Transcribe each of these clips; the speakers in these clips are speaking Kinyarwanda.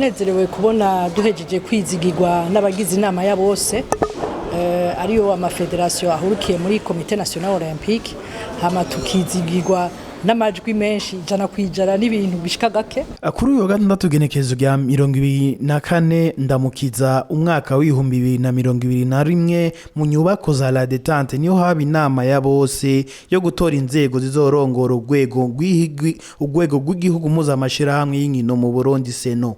turanezerewe kubona duhejeje kwizigirwa n'abagize inama ya bose ariyo amafederation ahurukiye muri Comité National Olympique hama tukizigirwa n'amajwi menshi jana kwijara n'ibintu bishika gake. Kuri uyu gatandatu genekezo rya 2024 ndamukiza umwaka w'ibihumbi 2021 mu nyubako za La Détente niho haba inama ya bose yo gutora inzego zizorongora urwego rw'igihugu mpuzamashirahamwe y'inkino mu Burundi Seno.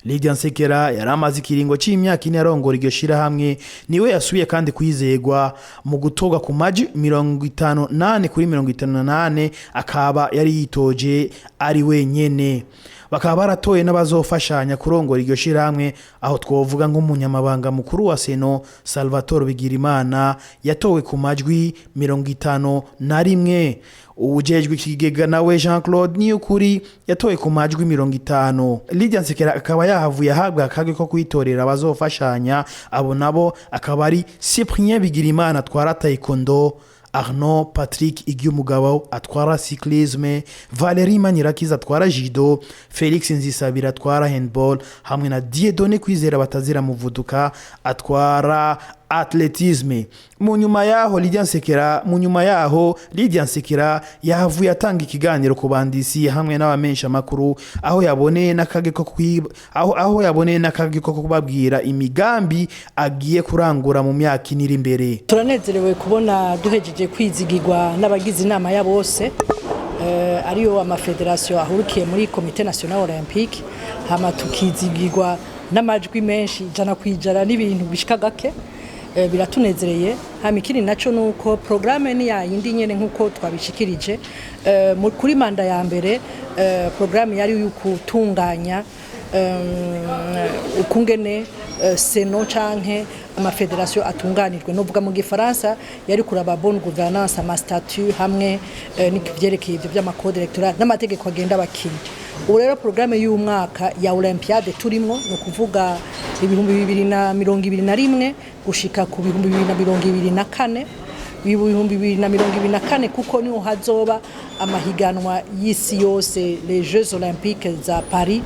Lydia Nsekera yaramaze ikiringo c'imyaka 4 arongora iryo shirahamwe niwe yasubiye kandi kwizegwa mu gutoga ku maji 58 kuri 58 akaba yari yitoje ari wenyene. Bakaba baratoye n'abazofashanya kurongora iryo shirahamwe aho twovuga nk'umunyamabanga mukuru wa Seno Salvatore Bigirimana yatowe ku majwi 51. Ujejwe ikigega nawe Jean-Claude Niyukuri yatowe ku majwi 50. Lydia Nsekera akaba yahavuye ahabwa akage ko kwitorera abazofashanya abo nabo akaba ari Cyprien Bigirimana atwara taekwondo, Arnaud Patrick Igyumugabo atwara cyclisme, Valérie Manirakiza atwara judo, Felix Nzisabira atwara handball hamwe na Dieudonné Kwizera batazira muvuduka atwara atletisme. Mu nyuma yaho Lydia Nsekera yahavuye atanga ikiganiro ku bandisi hamwe n'abamensha makuru aho yaboneye n'akage ko kubabwira imigambi agiye kurangura mu myaka iri imbere. Turanezerewe kubona duhejeje kwizigirwa n'abagize inama ya bose ariyo amafederation ahurukiye muri Comité National Olympique hama tukizigirwa n'amajwi menshi jana kwijara n'ibintu bishika gake. Biratunezereye hama ikindi naco nuko programme ni ya yindi nyene nkuko twabishikirije kuri manda ya mbere programme yari y'ukutunganya ukungene Seno canke amafederation atunganirwe novuga mu gifaransa yari kuraba bonne gouvernance ama statut hamwe n'ivyerekeye ibyo by'amakode electoral n'amategeko agenda bakinyi. Urero programme y'umwaka ya Olympiade turimo no kuvuga 2021 gushika ku 2024 2024 kuko niho hazoba amahiganwa y'isi yose les Jeux Olympiques za Paris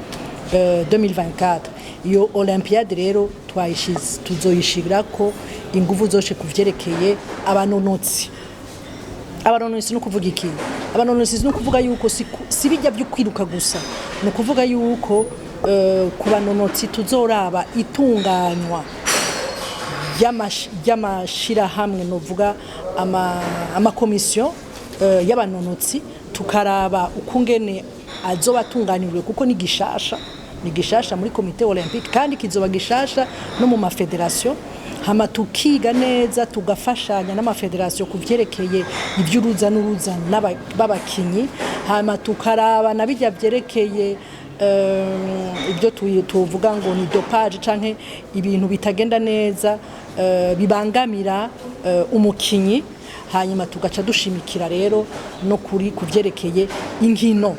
2024. Iyo Olympiade rero tuzoyishirako ingufu zose kuvyerekeye abanonotsi no kuvuga iki abanonotsi no kuvuga yuko si bijya byo kwiruka gusa no kuvuga yuko ku banonotsi tuzoraba itunganywa y'amashira hamwe no vuga ama commission y'abanonotsi tukaraba ukungene azoba tunganirwe kuko ni gishasha muri Comité Olympique kandi kizoba gishasha no mu mafederation hama tukiga neza tugafashanya n'amafederation kuvyerekeye ivy'uruza n'uruza n'abakinyi hama tukaraba nabijya vyerekeye ibyo tuvuga ngo ni dopage canke ibintu bitagenda neza bibangamira umukinyi hanyuma tugaca dushimikira rero no kuri kuvyerekeye inkino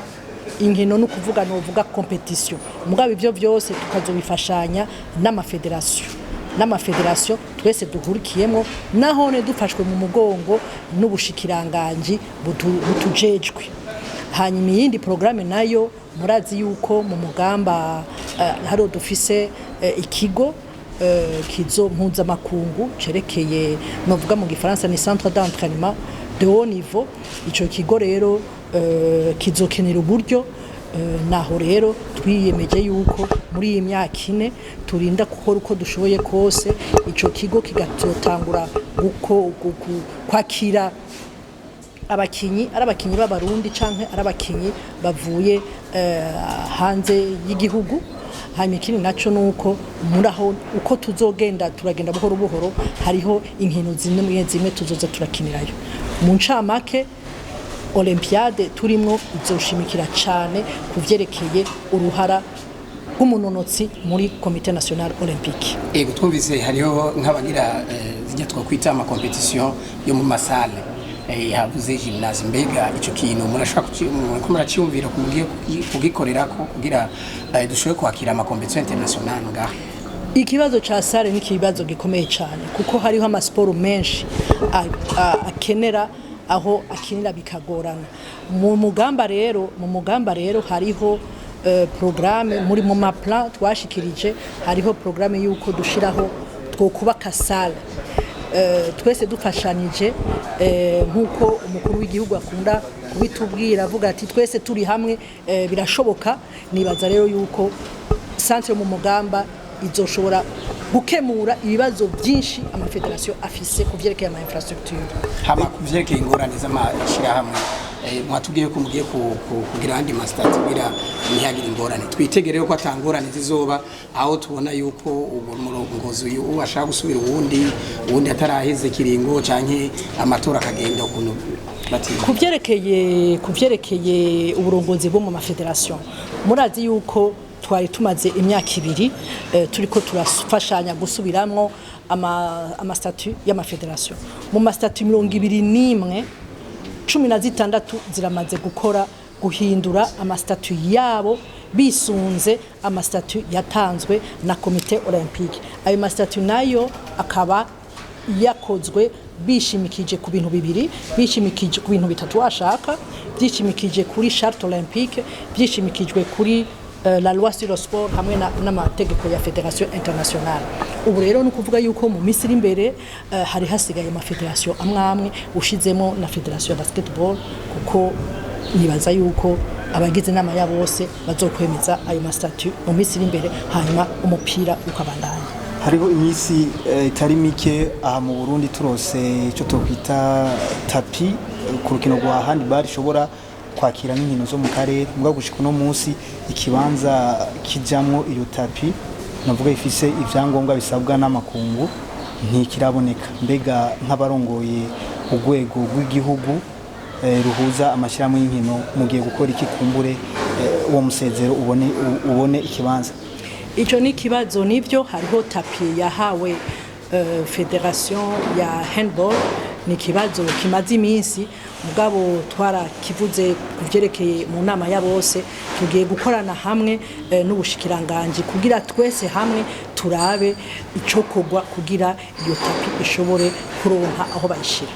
no kuvuga no vuga competition mugabe ibyo byose tukazobifashanya n'amafederation twese duhurikiyemo nahone dufashwe mu mugongo n'ubushikiranganji butujejwe. Hanyuma yindi programme nayo murazi yuko mu mugamba haro dufise ikigo kizo mpuzamakungu cerekeye novuga mu gifaransa ni centre d'entraînement de haut niveau. Ico kigo rero kizokenera uburyo naho rero twiyemeje yuko muri iyi myaka 4 turinda gukora uko dushoboye kose ico kigo kigatotangura kwakira abakinyi b'abarundi canke arabakinyi bavuye hanze y'igihugu. Hanyuma ikindi naco nuko muraho uko turagenda buhoro hariho inkino zimwe tuzoza turakinirayo mu ncamake. Olympiade turimo izoshimikira cyane kuvyerekeye uruhara rw'umunonotsi muri Comité National Olympique. Ego twumvise hariho nk'abagira zijya twakwita ama competition yo mu masale yavuze gymnase mbega ico kintu muracyumvira kugikorerako kugira dushoboye kwakira ama competition international ngaho. Ikibazo ca sale ni kibazo gikomeye cyane kuko hariho ama sport menshi akenera aho akinira bikagorana mu mugamba rero hariho programme muri mu maplan twashikirije hariho programme yuko dushiraho twokubaka salle twese dufashanije nkuko umukuru w'igihugu akunda kubitubwira avuga ati twese turi hamwe birashoboka. Nibaza rero yuko centre mu Mugamba izoshobora gukemura ibibazo byinshi amafederation afise kuvyerekeye ama infrastructure. Hama kuvyerekeye ingorane z'amashira hamwe mwatubwiye ko mugiye kugira andi mastati bira ntihagira ingorane twitegereye ko atangorane zizoba aho tubona yuko umurongozi uyu ashaka gusubira uwundi ataraheze kiringo canke amatora akagenda ukuntu kuvyerekeye uburongozi bwo mu mafederation. Murazi yuko twari tumaze imyaka 2 turiko turafashanya gusubiramwo ama statut y'amafederation. Mu ma statut 21 16 ziramaze gukora guhindura ama statut yabo bisunze ama statut yatanzwe na Comité Olympique. Ayo ma statut nayo akaba yakozwe bishimikije ku bintu bibiri, bishimikije ku bintu bitatu washaka, byishimikije kuri charte olympique, byishimikijwe kuri la loi sur le sport hamwe n'amategeko ya Federation Internationale. Ubu rero no kuvuga yuko mu Misiri imbere hari hasigaye ama federation amwe ushizemo na Federation ya Basketball kuko nibaza yuko abagize nama ya bose bazokwemeza ayo ma statut mu Misiri imbere hanyuma umupira ukabandanya. Hariho imisi itari mike aha mu Burundi turose icyo tokwita tapi ku rukino rwa handball ishobora kwakira n'inkino zo mu karere mbwa gushika no munsi ikibanza kijamwo iyo tapi navuga ifise ivyangombwa bisabwa n'amakungu ntikiraboneka. Mbega nk'abarongoye urwego rw'igihugu ruhuza amashyirahamwe y'inkino mugiye gukora iki kumbure uwo musezero ubone ikibanza? Ico ni kibazo nivyo hariho tapi yahawe Federation ya handball ni kibazo kimaze iminsi mugabo twarakivuze kuvyerekeye mu nama ya bose tugiye gukorana hamwe n'ubushikiranganje kugira twese hamwe turabe icokogwa kugira iyo tapi ishobore kuronka aho bayishira.